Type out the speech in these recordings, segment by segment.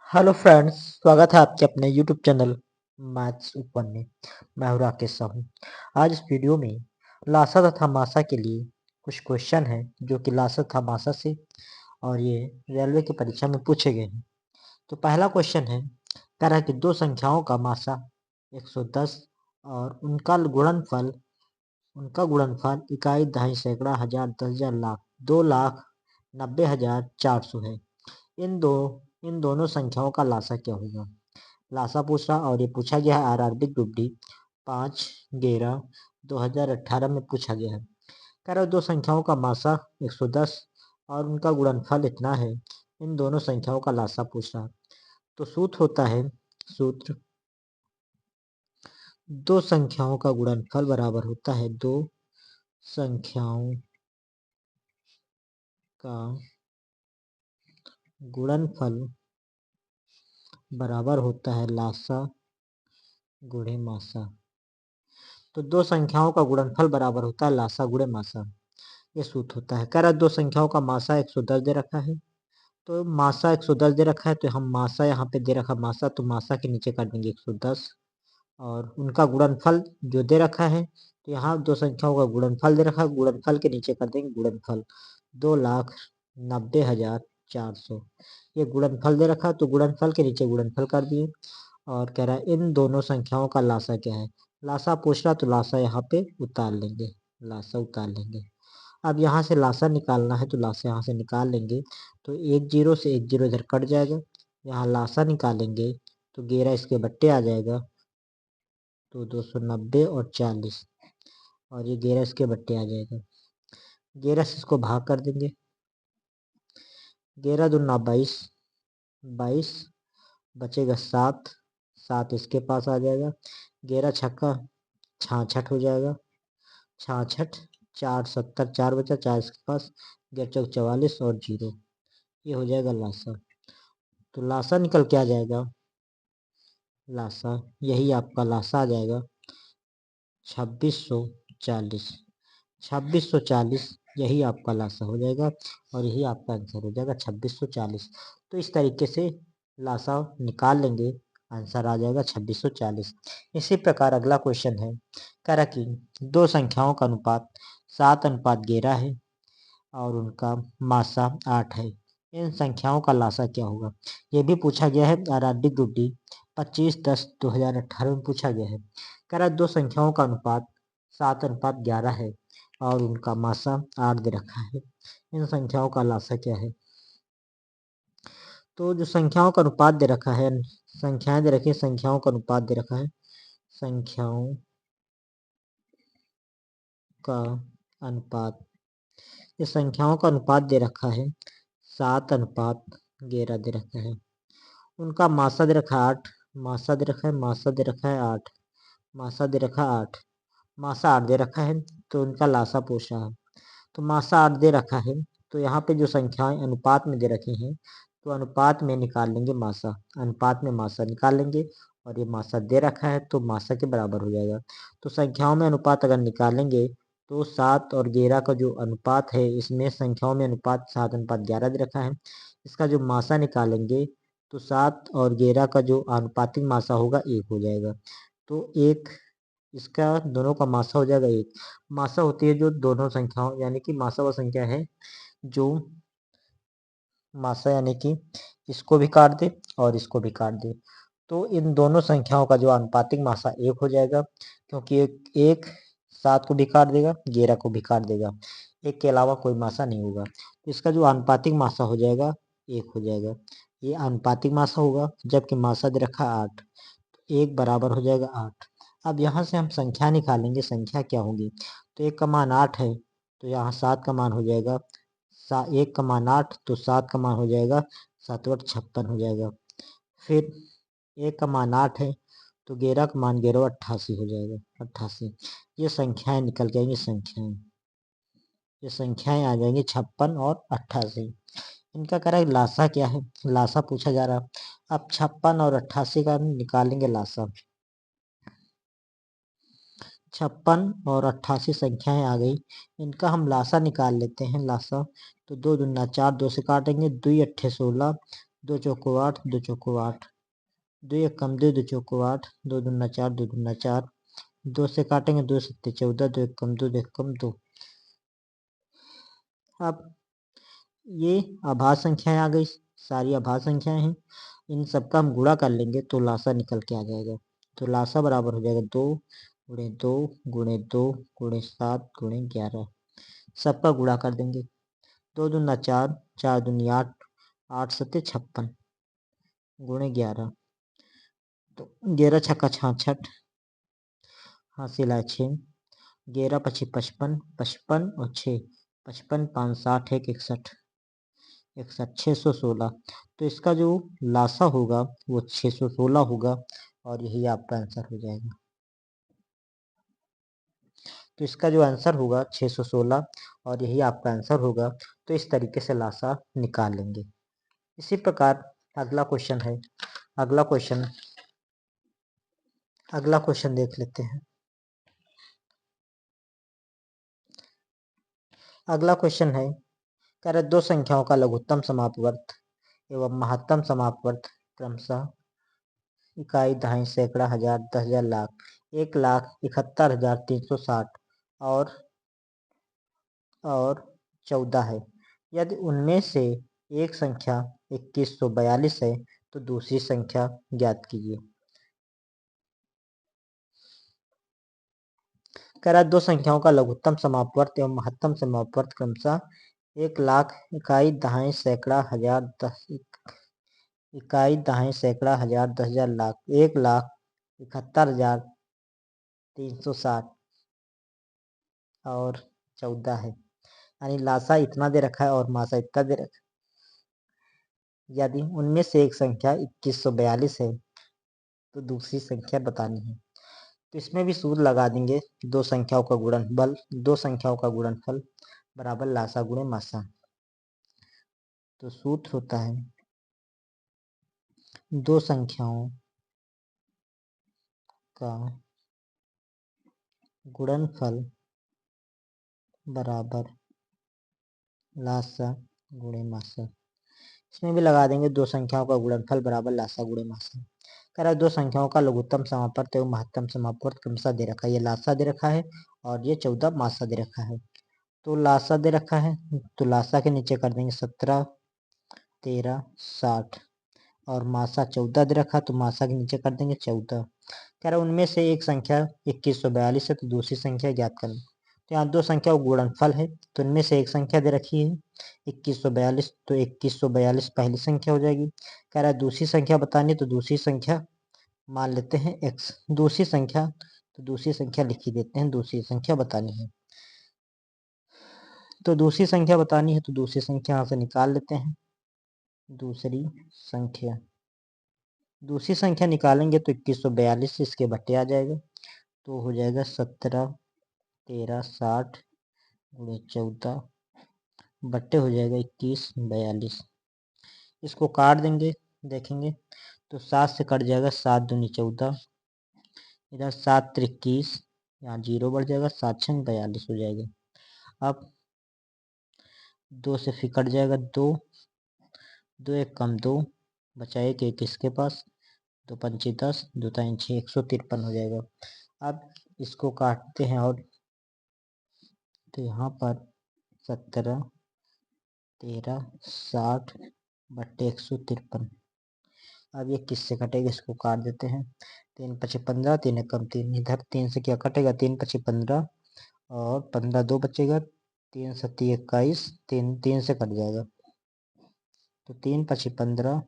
Hello friends, स्वागत है आपके अपने यूट्यूब चैनल मैथ्स ओपन में। मैं हूं राकेश साहू। आज इस वीडियो में लासा तथा मासा के लिए कुछ क्वेश्चन है जो कि लासा तथा मासा से और ये रेलवे की परीक्षा में पूछे गए हैं। तो पहला क्वेश्चन है, कह रहा है कि दो संख्याओं का मासा 110 और उनका गुणनफल इकाई, दहाई, सैकड़ा, हजार, 10,000, लाख, 2,90,400 है। इन दोनों संख्याओं का लासा क्या होगा? लासा पूछ रहा और ये पूछा गया है आरआरबी ग्रुप डी 5/11 2018 में पूछा गया है। कह रहा है दो संख्याओं का मासा 110 और उनका गुणनफल इतना है। इन दोनों संख्याओं का लासा पूछ रहा है। तो सूत्र दो संख्याओं का गुणनफल बराबर होता है दो संख्याओं का गुणनफल बराबर होता है लासा गुणे मासा। तो दो संख्याओं का गुणनफल बराबर होता है लासा गुणे मासा। ये सूत्र होता है। कह रहा है दो संख्याओं का मासा 110 दे रखा है, तो मासा 110 दे रखा है, तो हम मासा यहाँ पे दे रखा मासा, तो मासा के नीचे कर देंगे 110 और उनका गुणनफल जो दे रखा है, तो यहाँ दो संख्याओं का गुणनफल दे रखा है, गुणनफल के नीचे कर देंगे गुणनफल 2,90,400। ये गुणनफल दे रखा है, तो गुणनफल के नीचे गुणनफल कर दिए और कह रहा है इन दोनों संख्याओं का लासा क्या है। लासा पूछ रहा, तो लासा यहाँ पे उतार लेंगे, लासा उतार लेंगे। अब यहाँ से लासा निकालना है, तो लासा यहाँ से निकाल लेंगे, तो एक जीरो से एक जीरो इधर कट जाएगा। यहाँ लासा निकालेंगे तो 11 इसके बट्टे आ जाएगा, तो 290 और 40 और ये 11 इसके बट्टे आ जाएगा। 11 से इसको भाग कर देंगे, 11 दूना 22, 22 बचेगा 7, 7 इसके पास आ जाएगा। 11 छक्का 66 हो जाएगा, 66, 4 70, 4 बचा, 4 इसके पास, 11 चौक 44 और जीरो। ये हो जाएगा लासा। तो लासा निकल के आ जाएगा, लासा यही आपका लासा आ जाएगा 2640। 2640 यही आपका लासा हो जाएगा और यही आपका आंसर हो जाएगा 2640। तो इस तरीके से लासा निकाल लेंगे, आंसर आ जाएगा 2640। इसी प्रकार अगला क्वेश्चन है, कह रहा कि दो संख्याओं का अनुपात 7:11 है और उनका मासा 8 है। इन संख्याओं का लासा क्या होगा? ये भी पूछा गया है आरआरबी ग्रुप डी 25/10/2018 में पूछा गया है। कह रहा है दो संख्याओं का अनुपात 7:11 है और उनका मासा 8 दे रखा है। इन संख्याओं का लासा क्या है? तो जो संख्याओं का अनुपात दे रखा है, संख्याएं दे रखी है, संख्याओं का अनुपात दे रखा है, संख्याओं का अनुपात, ये संख्याओं का अनुपात दे रखा है 7:11 दे रखा है। उनका मासा दे रखा है 8, मासा दे रखा है, मासा दे रखा है 8, मासा दे रखा है 8, मासा 8 दे रखा है, तो उनका लासा पूछ रहा है। तो मासा 8 दे रखा है, तो यहाँ पे जो संख्याएं अनुपात में दे रखी हैं, तो अनुपात में निकाल लेंगे मासा, अनुपात में मासा निकाल लेंगे और ये मासा दे रखा है तो मासा के बराबर हो जाएगा। तो संख्याओं में अनुपात अगर निकालेंगे तो 7 और 11 का जो अनुपात है, इसमें संख्याओं में अनुपात 7:11 दे रखा है। इसका जो मासा निकालेंगे तो 7 और 11 का जो आनुपातिक मासा होगा 1 हो जाएगा। तो 1 इसका दोनों का मासा हो जाएगा 1। मासा होती है जो दोनों संख्याओं, यानी कि मासा वो संख्या है जो मासा यानी कि इसको भी काट दे और इसको भी काट दे। तो इन दोनों संख्याओं का जो आनुपातिक मासा 1 हो जाएगा, क्योंकि एक 7 को भी काट देगा, 11 को भी काट देगा, 1 के अलावा कोई मासा नहीं होगा। तो इसका जो आनुपातिक मासा हो जाएगा 1 हो जाएगा। ये आनुपातिक मासा होगा, जबकि मासा दे रखा 8, 1 बराबर हो जाएगा 8। अब यहाँ से हम संख्या निकालेंगे, संख्या क्या होगी? तो 1 का मान 8 है, तो यहाँ 7 का मान हो जाएगा 1 का मान 8, तो 7 का मान हो जाएगा 7 × 56 हो जाएगा। फिर 1 का मान 8 है, तो 11 का मान 11 88 हो जाएगा, 88। ये संख्याएं निकल के आएंगी, ये संख्याएं आ जाएंगी 56 और 88। इनका कह रहा है लासा क्या है, लासा पूछा जा रहा। अब 56 और 88 का निकालेंगे लासा। 56 और 88 संख्याएं आ गई, इनका हम लासा निकाल लेते हैं, लासा। तो 2 दूना 4, 2 से काटेंगे, 2 अट्ठे 16, 2 चौको 8, 2 चौको 8, 2 एक कम 2, 2 चौको 8, 2 दूना 4, 2 दूना 4, 2 से काटेंगे 2 सत्ते 14, 2 एक कम 2, 2 एक कम 2। अब ये आभाज्य संख्याएं आ गई, सारी आभाज्य संख्याएं हैं, इन सबका हम गुणा कर लेंगे तो लासा निकल के आ जाएगा। तो लासा बराबर हो जाएगा 2 गुणे 2 गुणे 2 गुणे 7 गुणे 11, सबका गुणा कर देंगे। 2 दूना 4, 4 दूनी 8, 8 सत्ते 56 गुणे 11, तो 11 छक्का 66, हासिल है 6, 11 पची 55, 55 और 6, 55 5 60 1 61, 61 616। तो इसका जो लासा होगा वो 616 होगा और यही आपका आंसर हो जाएगा। तो इसका जो आंसर होगा 616 और यही आपका आंसर होगा। तो इस तरीके से लासा निकाल लेंगे। इसी प्रकार अगला क्वेश्चन है, अगला क्वेश्चन देख लेते हैं। अगला क्वेश्चन है, कह रहे दो संख्याओं का लघुत्तम समापवर्त एवं महत्तम समापवर्त क्रमशः इकाई, दहाई, सैकड़ा, हजार, 10,000, लाख, 1,71,360 और 14 है। यदि उनमें से एक संख्या 2142 है तो दूसरी संख्या ज्ञात कीजिए। कह रहा दो संख्याओं का लघुत्तम समापवर्त एवं महत्तम समापवर्त क्रमशः 1,00,000 इकाई, दहाई, सैकड़ा, हजार, 10 इकाई, दहाई, सैकड़ा, हजार, 10,000, लाख, 1,71,360 और 14 है। यानी लासा इतना दे रखा है और मासा इतना दे रखा है। यदि उनमें से एक संख्या 2142 है तो दूसरी संख्या बतानी है। तो इसमें भी सूत्र लगा देंगे, दो संख्याओं का गुणनफल बराबर लासा गुणे मासा। तो सूत्र होता है दो संख्याओं का गुणनफल बराबर लासा गुणे मासा। इसमें भी लगा देंगे दो संख्याओं का गुणनफल बराबर लासा गुणे मासा। कह रहा है दो संख्याओं का लघुत्तम समापवर्त एवं महत्तम समापवर्त क्रमशः दे रखा है। ये लासा दे रखा है और ये 14 मासा दे रखा है। तो लासा दे रखा है तो लासा के नीचे कर देंगे 17, 13, 60 और मासा 14 दे रखा तो मासा के नीचे कर देंगे 14। कह रहा है उनमें से एक संख्या 2142 है तो दूसरी संख्या ज्ञात करें। तो यहाँ दो संख्या गुणनफल है तो इनमें से एक संख्या दे रखी है 2142, तो 2142 पहली संख्या हो जाएगी। कह रहा है दूसरी संख्या बतानी तो दूसरी संख्या मान लेते हैं x, दूसरी संख्या तो दूसरी संख्या लिख ही देते हैं, दूसरी संख्या बतानी है। तो दूसरी संख्या बतानी है तो दूसरी संख्या यहाँ से निकाल लेते हैं। दूसरी संख्या निकालेंगे तो 2142 इसके बट्टे आ जाएगा तो हो जाएगा 17, 13, 60 गुणे 14 बट्टे हो जाएगा 2142। इसको काट देंगे, देखेंगे तो 7 से कट जाएगा, 7 दूनी 14, इधर 7 3 21, यहाँ 0 बढ़ जाएगा, 7 6 42 हो जाएगा। अब 2 से फिर कट जाएगा 2, 2 एक कम 2, बचा एक, एक इसके पास, 2 पंचे 10, 2 तीन 6, 153 हो जाएगा। अब इसको काटते हैं और तो यहाँ पर 17, 13, 60 बट्टे 153। अब ये किससे कटेगा, इसको काट देते हैं। 3 पचे 15, 3 एक कम 3, इधर 3 से क्या कटेगा, 3 पचे 15 और 15 2 बचेगा, 3 सत्ती 21, 3 से कट जाएगा तो 3 पचे 15,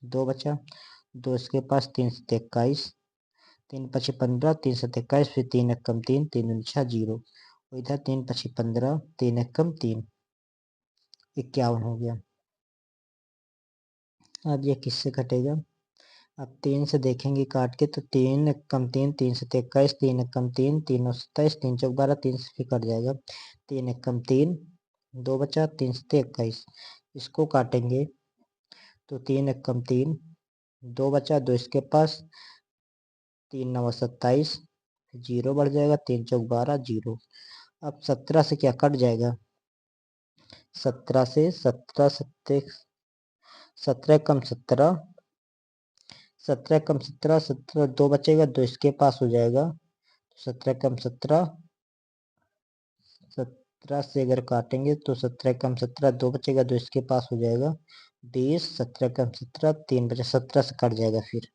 2 बचा, 2 इसके पास, 3 सत्ते 21, 3 पचे 15, 3 सत्ते 21, फिर 3 एक कम 3, 3 6 0, इधर 3 पचे 15, 3 एक कम 3, 51 हो गया। अब ये किससे कटेगा, अब 3 से देखेंगे काट के तो 3 एक कम 3, 3 से 21, 3 एक कम 3, 3 और 27, 3 चौक 12, 3 से फिर कट जाएगा, 3 एक कम 3, 2 बचा, 3 से 21, इसको काटेंगे तो 3 एक कम 3, 2 बचा, 2 इसके पास, 3 9 27, 0 बढ़ जाएगा, 3 चौक 12 0। अब 17 से क्या कट जाएगा, 17 से 17 सत्ते 17 कम 17, 17 कम 17, 17 2 बचेगा, 2 इसके पास हो जाएगा। 17 कम 17, 17 से अगर काटेंगे तो 17 कम 17 2 बचेगा, 2 इसके पास हो जाएगा 20। 17 कम 17 3 बचा, 17 से कट जाएगा फिर।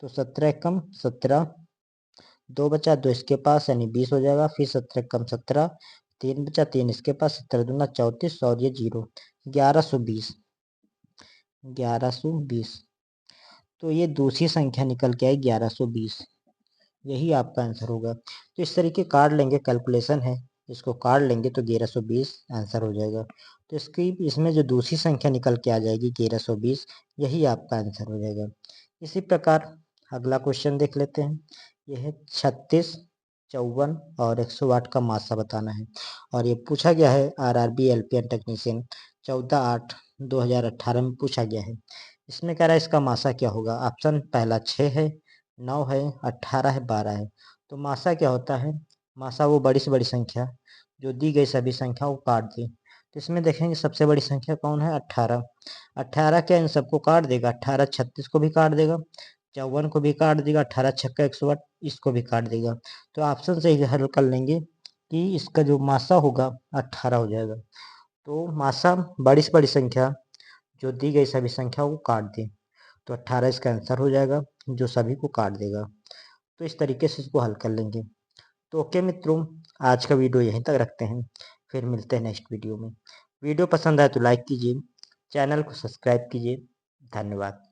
तो 17 कम 17 2 बचा, 2 इसके पास यानी 20 हो जाएगा। फिर 17 कम 17 3 बचा, 3 इसके पास, 17 दूना 34 और ये 0, 1120, 1120। तो ये दूसरी संख्या निकल के आई 1120, यही आपका आंसर होगा। तो इस तरीके काट लेंगे, कैलकुलेशन है, इसको काट लेंगे तो 1120 आंसर हो जाएगा। तो इसमें जो दूसरी संख्या निकल के आ जाएगी 1120, यही आपका आंसर हो जाएगा। इसी प्रकार अगला क्वेश्चन देख लेते हैं। यह है 36, 54 और 108 का मासा बताना है। और ये पूछा गया है RRB LPN टेक्नीशियन 14/8/2018 में पूछा गया है। इसमें कह रहा है इसका मासा क्या होगा। ऑप्शन पहला 6 है, 9 है, 18 है, 12 है। तो मासा क्या होता है, मासा वो बड़ी से बड़ी संख्या जो दी गई सभी संख्याओं को काट दे। तो इसमें देखेंगे सबसे बड़ी संख्या कौन है, 18। 18 क्या इन सबको काट देगा, 18 36 को भी काट देगा, 54 को भी काट देगा, 18 छक्का 108 इसको भी काट देगा। तो ऑप्शन से ही हल कर लेंगे कि इसका जो मासा होगा 18 हो जाएगा। तो मासा बड़ी से बड़ी संख्या जो दी गई सभी संख्याओं को काट दे, तो 18 इसका आंसर हो जाएगा जो सभी को काट देगा। तो इस तरीके से इसको हल कर लेंगे। तो ओके मित्रों, आज का वीडियो यहीं तक रखते हैं, फिर मिलते हैं नेक्स्ट वीडियो में। वीडियो पसंद आए तो लाइक कीजिए, चैनल को सब्सक्राइब कीजिए। धन्यवाद।